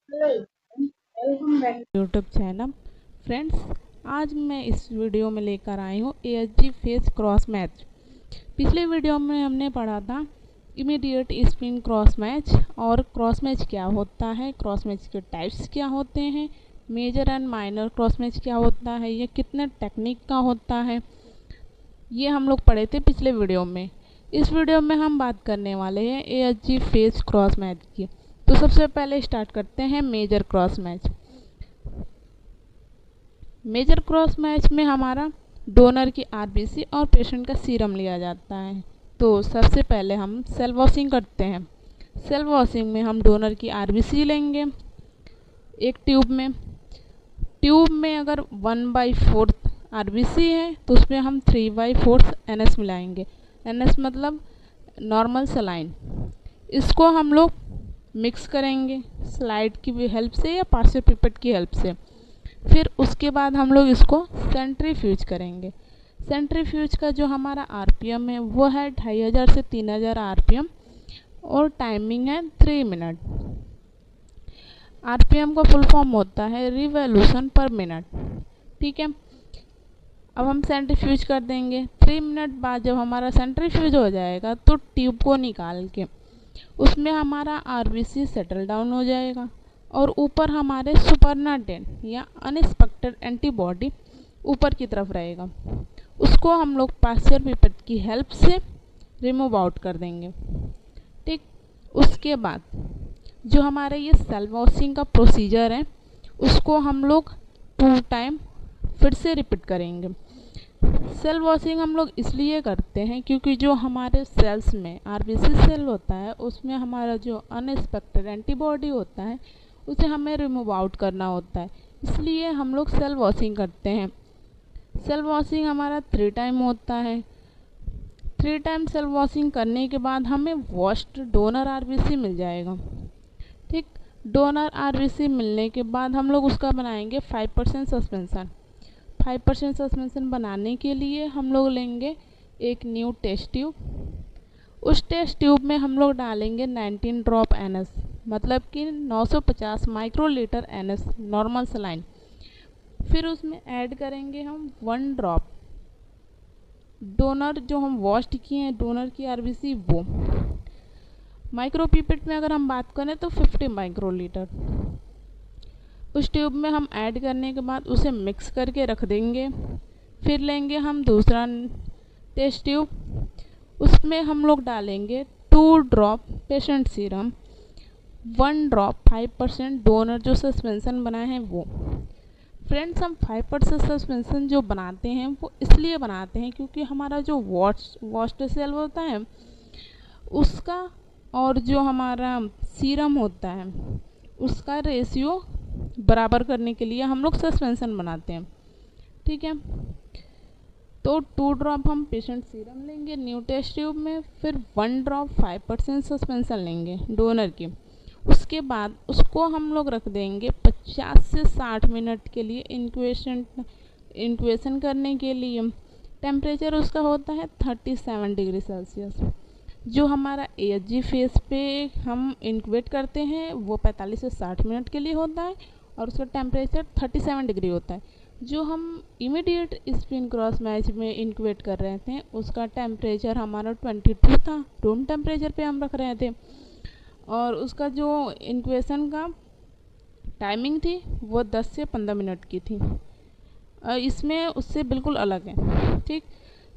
Welcome back YouTube channel. Friends, आज मैं इस वीडियो में लेकर आई हूँ ASG फेस क्रॉस मैच। पिछले वीडियो में हमने पढ़ा था इमीडिएट स्पिन क्रॉस मैच और क्रॉस मैच क्या होता है, क्रॉस मैच के टाइप्स क्या होते हैं, major and minor cross match क्या होता है, ये कितने टेक्निक का होता है, ये हम लोग पढ़े थे पिछले वीडियो में। इस वीडियो में हम बात करने वाले हैं ASG फेस क्रॉस मैच की। तो सबसे पहले स्टार्ट करते हैं major cross match. Major cross match में हमारा डोनर की आरबीसी और पेशेंट का सीरम लिया जाता है। तो सबसे पहले हम सेल वॉशिंग करते हैं। सेल वॉशिंग में हम डोनर की आरबीसी लेंगे एक ट्यूब में अगर 1/4 आरबीसी है तो उसमें हम 3/4 एनएस मिलाएंगे। एनएस मतलब नॉर्मल सलाइन। इसको हम लोग मिक्स करेंगे स्लाइड की हेल्प से या पार्शियल पिपेट की हेल्प से। फिर उसके बाद हम लोग इसको सेंट्रीफ्यूज करेंगे। सेंट्रीफ्यूज का जो हमारा आरपीएम है वो है 2500 से 3000 आरपीएम और टाइमिंग है 3 मिनट। आरपीएम का फुल फॉर्म होता है रिवॉल्यूशन पर मिनट। ठीक है, अब हम सेंट्रीफ्यूज कर देंगे। 3 मिनट बाद जब हमारा सेंट्रीफ्यूज हो जाएगा तो ट्यूब को निकाल के उसमें हमारा आरबीसी सेटल डाउन हो जाएगा और ऊपर हमारे सुपरनाटेंट या अनएक्सपेक्टेड एंटीबॉडी ऊपर की तरफ रहेगा। उसको हम लोग पार्शियल पिपेट की हेल्प से रिमूव आउट कर देंगे। ठीक, उसके बाद जो हमारे ये सेल वॉशिंग का प्रोसीजर है उसको हम लोग 2 टाइम फिर से रिपीट करेंगे। सेल वॉशिंग हम लोग इसलिए करते हैं क्योंकि जो हमारे सेल्स में आरबीसी सेल होता है उसमें हमारा जो अनएक्सपेक्टेड एंटीबॉडी होता है उसे हमें रिमूव आउट करना होता है, इसलिए हम लोग सेल वॉशिंग करते हैं। सेल वॉशिंग हमारा 3 टाइम होता है। 3 टाइम सेल वॉशिंग करने के बाद हमें वॉश्ड डोनर आरबीसी मिल जाएगा। ठीक, डोनर आरबीसी मिलने के बाद हम लोग उसका बनाएंगे 5% सस्पेंसन। 5% सस्पेंसन बनाने के लिए हम लोग लेंगे एक न्यू टेस्ट ट्यूब। उस टेस्ट ट्यूब में हम लोग डालेंगे 19 ड्रॉप एनएस, मतलब कि 950 माइक्रोलीटर एनएस नॉर्मल सलाइन। फिर उसमें ऐड करेंगे हम 1 ड्रॉप डोनर जो हम वॉश्ड किए हैं डोनर की आरबीसी वो। माइक्रोपिपेट में अगर हम बात करें तो 50 माइक्रोलीटर। उस ट्यूब में हम ऐड करने के बाद उसे मिक्स करके रख देंगे। फिर लेंगे हम दूसरा टेस्ट ट्यूब, उसमें हम लोग डालेंगे 2 drop patient serum, 1 drop 5% donor जो सस्पेंसन बनाए हैं वो। फ्रेंड्स, हम 5% सस्पेंसन जो बनाते हैं वो इसलिए बनाते हैं क्योंकि हमारा जो वॉश्ड सेल होता है उसका और जो हमारा सीरम होता है उसका रेशियो बराबर करने के लिए हम लोग सस्पेंसन बनाते हैं। ठीक है, तो 2 ड्रॉप हम पेशेंट सीरम लेंगे न्यू टेस्ट ट्यूब में, फिर 1 ड्रॉप 5% सस्पेंसन लेंगे डोनर की। उसके बाद उसको हम लोग रख देंगे 50 से 60 मिनट के लिए इंक्यूबेशन करने के लिए। टेम्परेचर उसका होता है 37 डिग्री सेल्सियस। जो हमारा ASG फेस पे हम इंक्यूबेट करते हैं वो 45 से 60 मिनट के लिए होता है और उसका टेम्परेचर 37 डिग्री होता है। जो हम इमीडिएट स्पिन क्रॉस मैच में इंक्यूबेट कर रहे थे उसका टेम्परेचर हमारा 22 था, रूम टेम्परेचर पे हम रख रहे थे और उसका जो इंक्यूबेशन का टाइमिंग थी वो 10 से 15 मिनट की थी। इसमें उससे बिल्कुल अलग है। ठीक,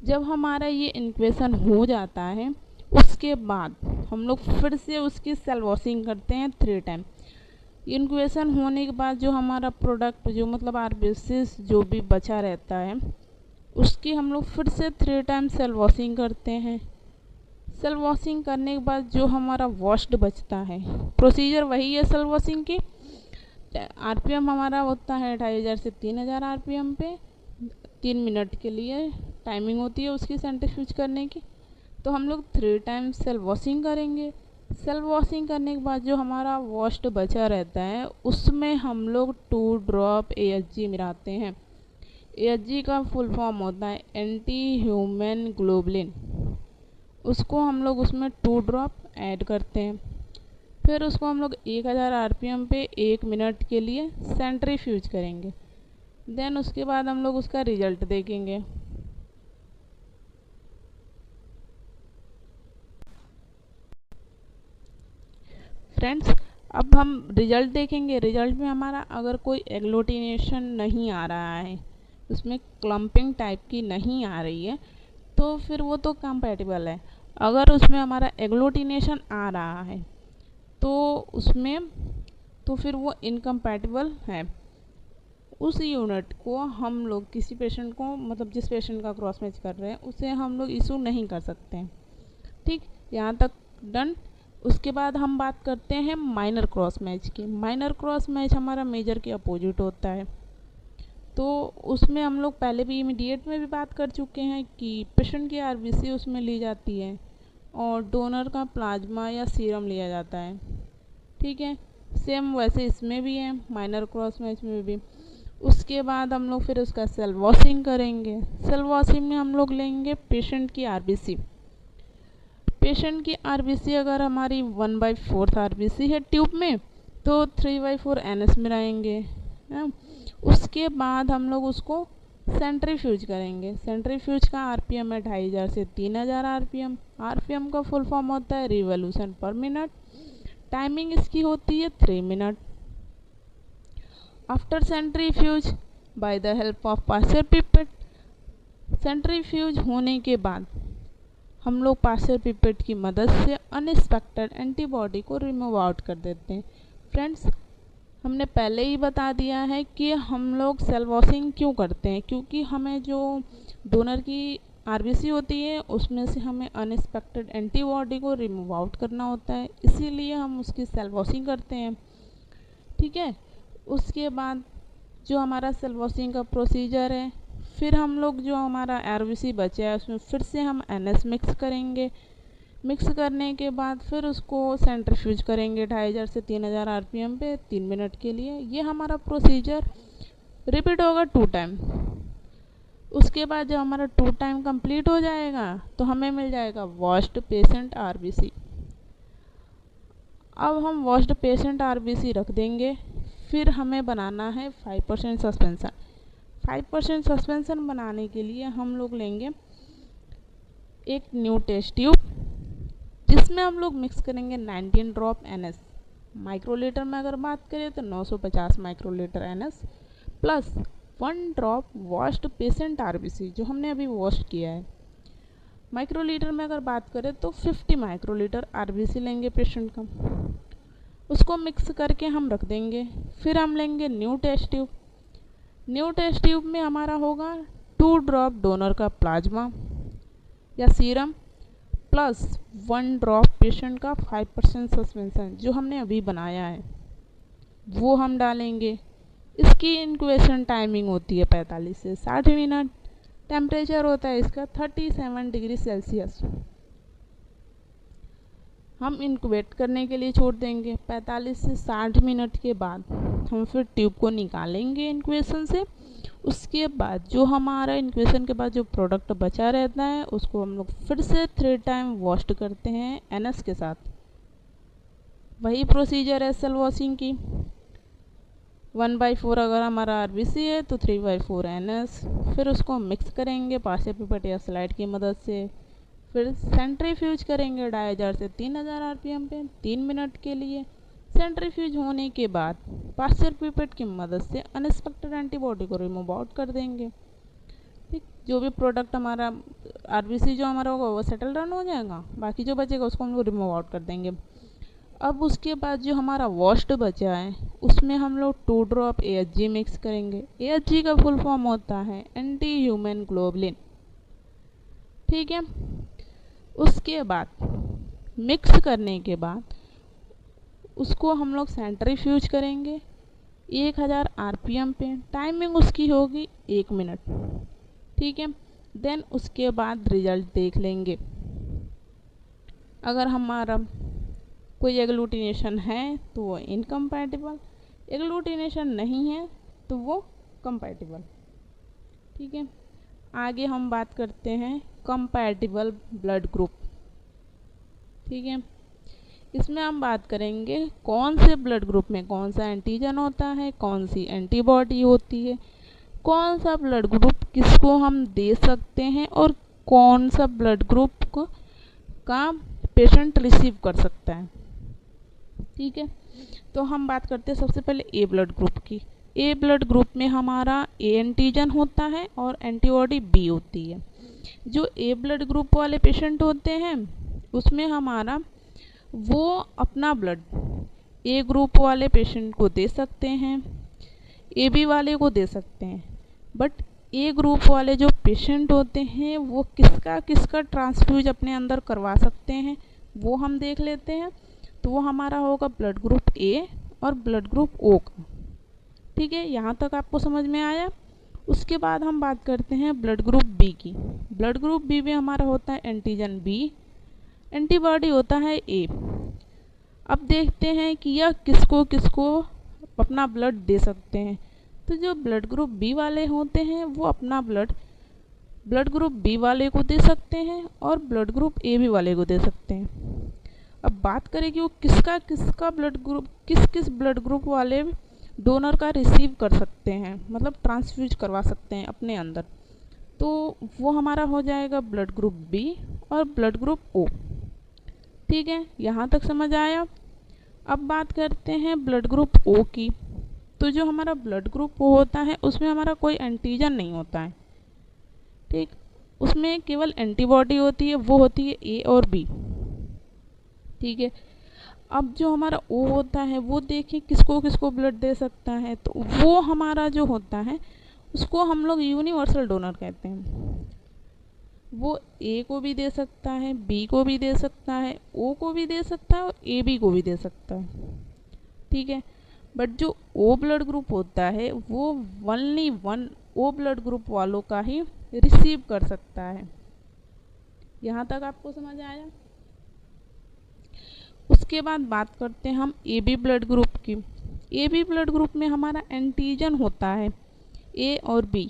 जब हमारा ये इंक्यूबेशन हो जाता है उसके बाद हम लोग फिर से उसकी सेल वॉशिंग करते हैं 3 टाइम। इंक्यूबेशन होने के बाद जो हमारा प्रोडक्ट जो मतलब आरबीसी जो भी बचा रहता है उसकी हम लोग फिर से 3 टाइम सेल वॉशिंग करते हैं। सेल वॉशिंग करने के बाद जो हमारा वॉश्ड बचता है, प्रोसीजर वही है सेल वॉशिंग की। आरपीएम हमारा होता है 2500 से 3000 आरपीएम पे। 3 मिनट के लिए टाइमिंग होती है उसकी सेंट्रीफ्यूज करने की। तो हम लोग 3 टाइम सेल वॉशिंग करेंगे। सेल वॉशिंग करने के बाद जो हमारा वॉश्ड बचा रहता है उसमें हम लोग 2 ड्रॉप ASG मिलाते हैं। ASG का फुल फॉर्म होता है एंटी ह्यूमन ग्लोबुलिन। उसको हम लोग उसमें 2 ड्रॉप ऐड करते हैं। फिर उसको हम लोग 1000 आरपीएम पे 1 मिनट के लिए सेंट्रीफ्यूज करेंगे। देन उसके बाद हम लोग उसका रिजल्ट देखेंगे। फ्रेंड्स, अब हम रिजल्ट देखेंगे। रिजल्ट में हमारा अगर कोई एग्लूटिनेशन नहीं आ रहा है, उसमें क्लम्पिंग टाइप की नहीं आ रही है, तो फिर वो तो कंपैटिबल है। अगर उसमें हमारा एग्लूटिनेशन आ रहा है तो उसमें तो फिर वो इनकम्पैटिबल है। उस यूनिट को हम लोग किसी पेशेंट को, मतलब जिस पेशेंट का क्रॉस मैच कर रहे हैं, उसे हम लोग इशू नहीं कर सकते हैं। ठीक, यहाँ तक डन। उसके बाद हम बात करते हैं माइनर क्रॉस मैच की। माइनर क्रॉस मैच हमारा मेजर के अपोजिट होता है। तो उसमें हम लोग पहले भी इमीडिएट में भी बात कर चुके हैं कि पेशेंट की आरबीसी उसमें ली जाती है और डोनर का प्लाज्मा या सीरम लिया जाता है। ठीक है, सेम वैसे इसमें भी है, माइनर क्रॉस मैच में भी। उसके बाद हम लोग फिर उसका सेल वॉशिंग करेंगे। सेल वॉशिंग में हम लोग लेंगे पेशेंट की आरबीसी। पेशेंट की आरबीसी अगर हमारी 1/4 आरबीसी है ट्यूब में, तो 3/4 एनएस में रहेंगे। उसके बाद हम लोग उसको सेंट्रीफ्यूज करेंगे। सेंट्रीफ्यूज का आरपीएम है 2500 से 3000 आरपीएम। आरपीएम का फुल फॉर्म होता है रिवॉल्यूशन पर मिनट। टाइमिंग इसकी होती है 3 minute. After centrifuge by the help of passer pipette, centrifuge होने के बाद हम लोग पासर पिपेट की मदद से अनएक्सपेक्टेड एंटीबॉडी को रिमूव आउट कर देते हैं। फ्रेंड्स, हमने पहले ही बता दिया है कि हम लोग सेल वॉशिंग क्यों करते हैं, क्योंकि हमें जो डोनर की आरबीसी होती है उसमें से हमें अनएक्सपेक्टेड एंटीबॉडी को रिमूव आउट करना होता है, इसीलिए हम उसकी सेल वॉशिंग करते हैं। ठीक है, उसके बाद जो हमारा सेल वॉशिंग का प्रोसीजर है, फिर हम लोग जो हमारा आरबीसी बचा है उसमें फिर से हम एनएस मिक्स करेंगे। मिक्स करने के बाद फिर उसको सेंट्रीफ्यूज करेंगे 2500 से 3000 आरपीएम पे 3 मिनट के लिए। ये हमारा प्रोसीजर रिपीट होगा 2 टाइम। उसके बाद जब हमारा 2 टाइम कंप्लीट हो जाएगा तो हमें मिल जाएगा वॉश्ड पेशेंट आरबीसी। अब हम वॉश्ड पेशेंट आरबीसी रख देंगे। फिर हमें बनाना है 5% सस्पेंसन। 5% सस्पेंसन बनाने के लिए हम लोग लेंगे एक न्यू टेस्ट ट्यूब, जिसमें हम लोग मिक्स करेंगे 19 ड्रॉप एनएस। माइक्रोलीटर में अगर बात करें तो 950 microlitre NS plus 1 drop washed patient RBC, जो हमने अभी वॉश किया है। माइक्रोलीटर में अगर बात करें तो 50 माइक्रोलीटर आरबीसी लेंगे पेशेंट का, उसको मिक्स करके हम रख देंगे। फिर हम लेंगे new test tube. New test tube में हमारा होगा 2 ड्रॉप डोनर का प्लाज्मा या सीरम प्लस 1 ड्रॉप पेशेंट का 5% सस्पेंसन, जो हमने अभी बनाया है वो हम डालेंगे। इसकी इंक्यूबेशन टाइमिंग होती है 45 से 60 मिनट। टेम्परेचर होता है इसका 37 डिग्री सेल्सियस। हम इंक्यूबेट करने के लिए छोड़ देंगे। 45 से 60 मिनट के बाद हम फिर ट्यूब को निकालेंगे इंक्यूबेशन से। उसके बाद जो हमारा इंक्यूबेशन के बाद जो प्रोडक्ट बचा रहता है उसको हम लोग फिर से 3 टाइम वॉश करते हैं एनएस के साथ। वही प्रोसीजर है सेल वॉशिंग की। 1/4 अगर हमारा आरबीसी है तो 3/4 एनएस। फिर उसको मिक्स करेंगे पासे पिपेट या स्लाइड की मदद से। फिर सेंट्रीफ्यूज करेंगे 2500 से 3000 आरपीएम पे 3 मिनट के लिए। सेंट्रीफ्यूज होने के बाद पास्चर पिपेट की मदद से अनएक्सपेक्टेड एंटीबॉडी को रिमूव आउट कर देंगे। ठीक, जो भी प्रोडक्ट हमारा आरबीसी जो हमारा होगा वो सेटल डाउन हो जाएगा, बाकी जो बचेगा उसको हम लोग रिमूव आउट कर देंगे। अब उसके बाद जो हमारा वॉश्ड बचा है उसमें हम लोग 2 ड्रॉप एएचजी मिक्स करेंगे। एएचजी का फुल फॉर्म होता है एंटी ह्यूमन ग्लोबुलिन। ठीक है, उसके बाद मिक्स करने के बाद उसको हम लोग सेंट्रीफ्यूज करेंगे 1000 आरपीएम पे। टाइमिंग उसकी होगी 1 मिनट। ठीक है, देन उसके बाद रिजल्ट देख लेंगे। अगर हमारा कोई एग्लूटिनेशन है तो वो इनकम्पैटिबल, एग्लूटिनेशन नहीं है तो वो कंपैटिबल। ठीक है, आगे हम बात करते हैं कंपैटिबल ब्लड ग्रुप। ठीक है, इसमें हम बात करेंगे कौन से ब्लड ग्रुप में कौन सा एंटीजन होता है, कौन सी एंटीबॉडी होती है, कौन सा ब्लड ग्रुप किसको हम दे सकते हैं और कौन सा ब्लड ग्रुप का पेशेंट रिसीव कर सकता है। ठीक है, तो हम बात करते हैं सबसे पहले ए ब्लड ग्रुप की। ए ब्लड ग्रुप में हमारा ए एंटीजन होता है और एंटीबॉडी बी होती है। जो ए ब्लड ग्रुप वाले पेशेंट होते हैं उसमें हमारा वो अपना ब्लड ए ग्रुप वाले पेशेंट को दे सकते हैं, ए बी वाले को दे सकते हैं, बट ए ग्रुप वाले जो पेशेंट होते हैं वो किसका किसका ट्रांसफ्यूज अपने अंदर करवा सकते हैं वो हम देख लेते हैं। तो वो हमारा होगा ब्लड ग्रुप ए और ब्लड ग्रुप ओ का। ठीक है, यहाँ तक आपको समझ में आया। उसके बाद हम बात करते हैं ब्लड ग्रुप बी की। ब्लड ग्रुप बी में हमारा होता है एंटीजन बी, एंटीबॉडी होता है ए। अब देखते हैं कि यह किसको किसको अपना ब्लड दे सकते हैं। तो जो ब्लड ग्रुप बी वाले होते हैं वो अपना ब्लड ग्रुप बी वाले को दे सकते हैं और ब्लड ग्रुप ए बी वाले को दे सकते हैं। अब बात करें कि वो किसका किसका ब्लड ग्रुप किस ब्लड ग्रुप वाले डोनर का रिसीव कर सकते हैं, मतलब ट्रांसफ्यूज करवा सकते हैं अपने अंदर, तो वो हमारा हो जाएगा ब्लड ग्रुप बी और ब्लड ग्रुप ओ। ठीक है, यहाँ तक समझ आया। अब बात करते हैं ब्लड ग्रुप ओ की। तो जो हमारा ब्लड ग्रुप ओ होता है उसमें हमारा कोई एंटीजन नहीं होता है। ठीक, उसमें केवल एंटीबॉडी होती है, वो होती है ए और बी। ठीक है, अब जो हमारा ओ होता है वो देखें किसको किसको ब्लड दे सकता है। तो वो हमारा जो होता है उसको हम लोग यूनिवर्सल डोनर कहते हैं। वो ए को भी दे सकता है, बी को भी दे सकता है, ओ को भी दे सकता है और ए बी को भी दे सकता है। ठीक है, बट जो ओ ब्लड ग्रुप होता है वो only one O blood group वालों का ही रिसीव कर सकता है। यहाँ तक आपको समझ आया। उसके बाद बात करते हैं हम ए बी ब्लड ग्रुप की। ए बी ब्लड ग्रुप में हमारा एंटीजन होता है ए और बी,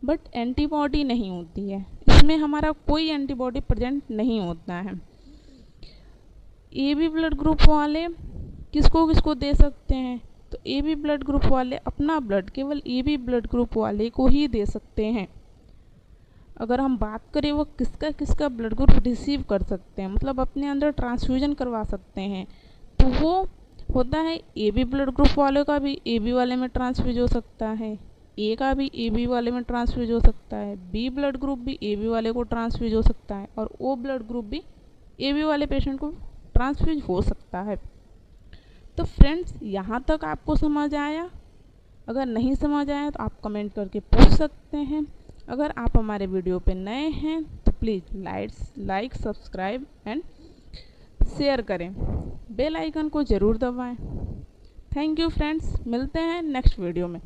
बट एंटीबॉडी नहीं होती है। इसमें हमारा कोई एंटीबॉडी प्रेजेंट नहीं होता है। ए बी ब्लड ग्रुप वाले किसको किसको दे सकते हैं। तो ए बी ब्लड ग्रुप वाले अपना ब्लड केवल ए बी ब्लड ग्रुप वाले को ही दे सकते हैं। अगर हम बात करें वो किसका किसका ब्लड ग्रुप रिसीव कर सकते हैं, मतलब अपने अंदर ट्रांसफ्यूजन करवा सकते हैं, तो वो होता है ए बी ब्लड ग्रुप वाले का भी ए बी वाले में ट्रांसफ्यूज हो सकता है, ए का भी ए बी वाले में ट्रांसफ्यूज हो सकता है, बी ब्लड ग्रुप भी ए बी वाले को ट्रांसफ्यूज हो सकता है और ओ ब्लड ग्रुप भी ए बी वाले पेशेंट को ट्रांसफ्यूज हो सकता है। तो फ्रेंड्स, यहाँ तक आपको समझ आया। अगर नहीं समझ आया तो आप कमेंट करके पूछ सकते हैं। अगर आप हमारे वीडियो पे नए हैं तो please like subscribe and share करें, बेल आइकन को ज़रूर दबाएं। थैंक यू फ्रेंड्स, मिलते हैं नेक्स्ट वीडियो में।